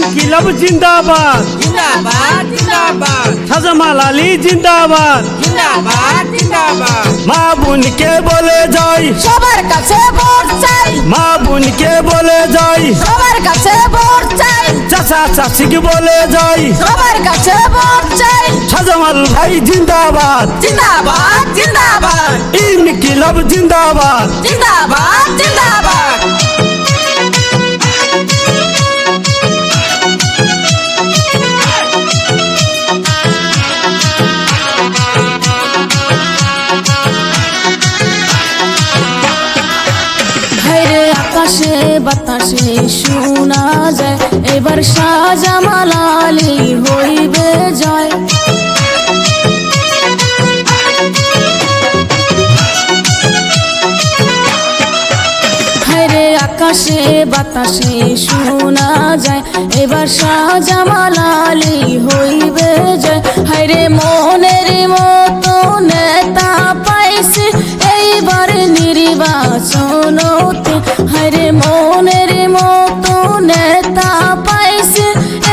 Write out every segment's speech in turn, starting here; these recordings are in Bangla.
ইনকিলাব জিন্দাবাদ জিন্দাবাদ জিন্দাবাদ শাহজামাল আলী জিন্দাবাদ জিন্দাবাদ জিন্দাবাদ মা বোনকে বলে যাই সবার কাছে ভোট চাই মা বোনকে বলে যাই সবার কাছে ভোট চাই চাচা চাচিকে বলে যাই সবার কাছে ভোট চাই শাহজামাল ভাই জিন্দাবাদ জিন্দাবাদ জিন্দাবাদ ইনকিলাব জিন্দাবাদ জিন্দাবাদ জিন্দাবাদ হায়রে আকাশে বাতাসে শোনা যায় এবার শাহজামাল আলী হইবে জয় হায়রে আকাশে বাতাসে শোনা যায় এবার শাহজামাল আলী হইবে জয় হায়রে মনের মতো নেতা পাইছে এইবার নির্বাচনতে হায়রে মনের মতো নেতা পাইছে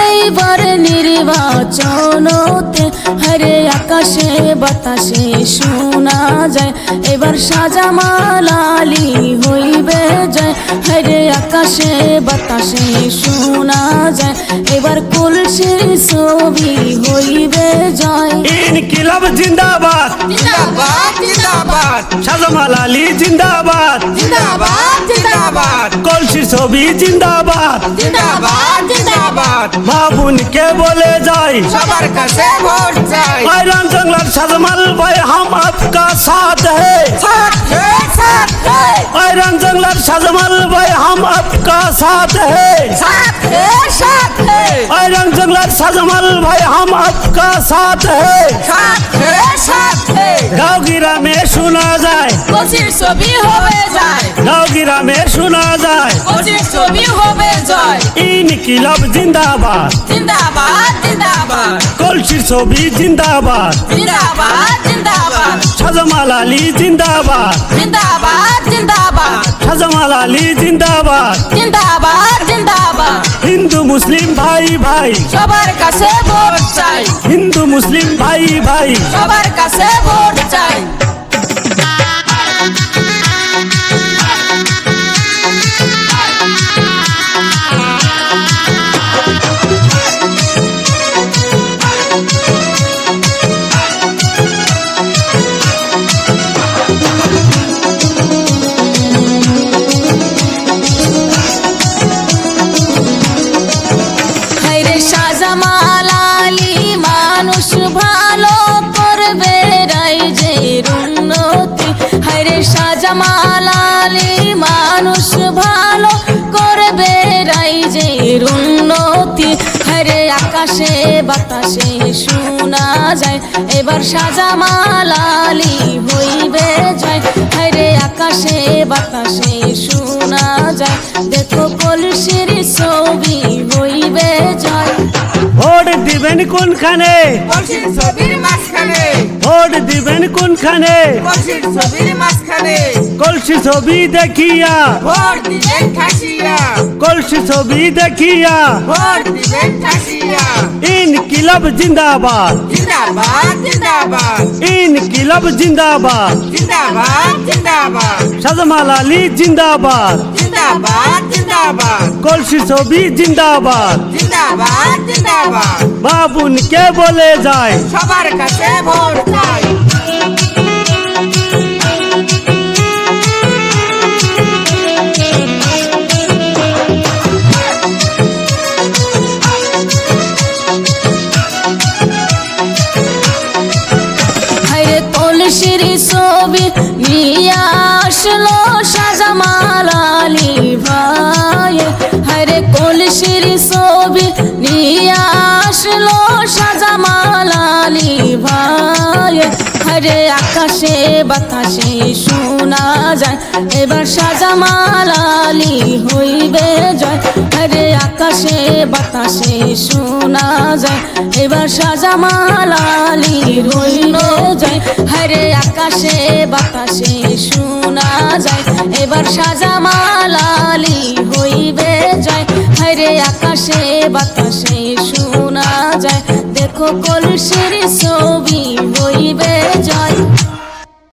এইবার নির্বাচনতে হায়রে আকাশে বাতাসে শোনা যায় এবার শাহজামাল আলী হইবে জয় হায়রে আকাশে বাতাসে শোনা যায় এবার কলসির ছবি হইবে জয় ইনকিলাব জিন্দাবাদ জিন্দাবাদ জিন্দাবাদ শাহজামাল আলী জিন্দাবাদ জিন্দাবাদ জিন্দাবাদ কলসির ছবি জিন্দাবাদ জিন্দাবাদ জিন্দাবাদ মা বোনকে বলে যাই সবার কাছে ভোট চাই आयरन जंगल शाहजमाल भाई हम आपका साथ है साथ है साथ है आयरन जंगल शाहजमाल भाई हम आपका साथ है साथ है साथ है आयरन जंगल शाहजमाल भाई हम आपका साथ है साथ है साथ है गाँव गिरा में सुना जाए কলসির ছবি হবে যায় गाँव गिरा में सुना जाए কলসির ছবি হবে জয় इनकिलाब जिंदाबाद জিন্দাবাদ জিন্দাবাদ कलसिर छवि जिंदाबाद জিন্দাবাদ জিন্দাবাদ शाहजमाल अली जिंदाबाद জিন্দাবাদ জিন্দাবাদ शाहजमाल अली जिंदाबाद জিন্দাবাদ জিন্দাবাদ हिंदू मुस्लिम भाई भाई সবার কাছে ভোট চাই हिंदू मुस्लिम भाई भाई সবার কাছে ভোট চাই হায়রে শাহজামাল আলী মানুষ ভালো করবে রাইজের উন্নতি হায়রে শাহজামাল আলী মানুষ ভালো করবে রাইজের উন্নতি হায়রে আকাশে বাতাসে শোনা যায় এবার শাহজামাল আলী হইবে জয় হায়রে আকাশে বাতাসে শোনা যায় দেখো কলসির ছবি হইবে জয় ভোট দিবেন কোনখানে কলসির ছবির মাঝখানে ভোট দিবেন কোনখানে কলসির ছবির মাঝখানে কলসি ছবি দেখিয়া ভোট দিবেন ঠাসিয়া কলসি ছবি দেখিয়া ভোট দিবেন ঠাসিয়া ইনকিলাব জিন্দাবাদ জিন্দাবাদ জিন্দাবাদ ইনকিলাব জিন্দাবাদ জিন্দাবাদ জিন্দাবাদ শাহজামাল আলী জিন্দাবাদ জিন্দাবাদ জিন্দাবাদ কলসি ছবি জিন্দাবাদ জিন্দাবাদ জিন্দাবাদ মা বোনকে বলে যায় সবার কাছে ভোট চাই হায়রে কলসির ছবি নিয়ে আসলো শাহজামাল আলী ভাই হায়রে কলসির ছবি নিয়ে আসলো শাহজামাল আলী ভাই হায়রে আকাশে বাতাসে শোনা যায় এবার শাহজামাল আলী হইবে জয় হায়রে আকাশে বাতাসে শোনা যায় এবার শাহজামাল আলী হইবে জয় হায়রে আকাশে বাতাসে শোনা যায় এবার শাহজামাল আলী হইবে জয় হায়রে হায়রে আকাশে বাতাসে শোনা যায় দেখো কলসির ছবি